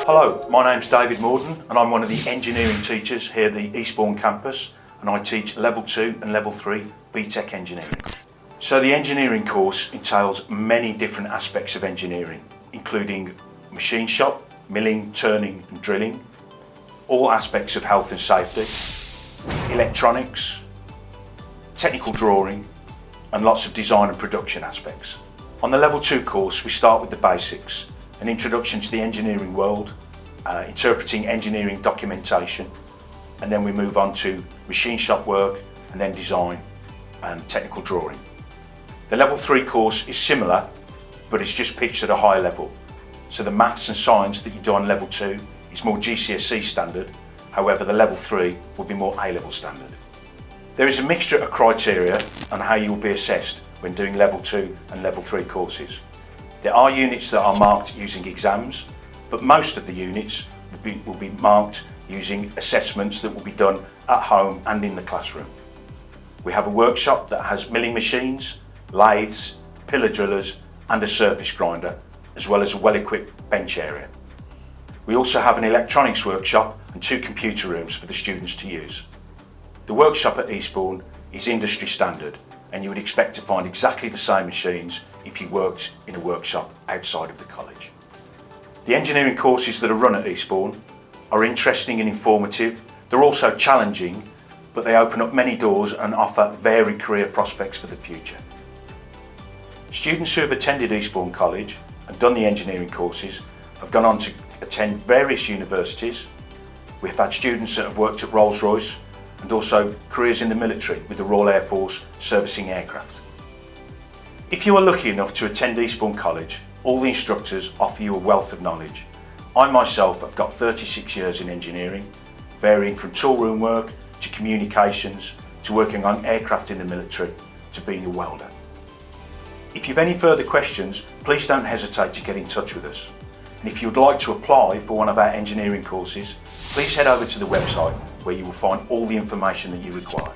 Hello, my name's David Morden and I'm one of the engineering teachers here at the Eastbourne campus, and I teach Level 2 and Level 3 BTEC Engineering. So the engineering course entails many different aspects of engineering, including machine shop, milling, turning and drilling, all aspects of health and safety, electronics, technical drawing and lots of design and production aspects. On the Level 2 course we start with the basics, an introduction to the engineering world, interpreting engineering documentation, and then we move on to machine shop work and then design and technical drawing. The Level 3 course is similar, but it's just pitched at a higher level. So the maths and science that you do on Level 2 is more GCSE standard, however the Level 3 will be more A-level standard. There is a mixture of criteria on how you will be assessed when doing Level 2 and Level 3 courses. There are units that are marked using exams, but most of the units will be marked using assessments that will be done at home and in the classroom. We have a workshop that has milling machines, lathes, pillar drillers and a surface grinder, as well as a well-equipped bench area. We also have an electronics workshop and 2 computer rooms for the students to use. The workshop at Eastbourne is industry standard, and you would expect to find exactly the same machines if you worked in a workshop outside of the college. The engineering courses that are run at Eastbourne are interesting and informative. They're also challenging, but they open up many doors and offer varied career prospects for the future. Students who have attended Eastbourne College and done the engineering courses have gone on to attend various universities. We've had students that have worked at Rolls-Royce and also careers in the military with the Royal Air Force servicing aircraft. If you are lucky enough to attend Eastbourne College, all the instructors offer you a wealth of knowledge. I myself have got 36 years in engineering, varying from toolroom work to communications to working on aircraft in the military to being a welder. If you've any further questions, please don't hesitate to get in touch with us. And if you would like to apply for one of our engineering courses, please head over to the website where you will find all the information that you require.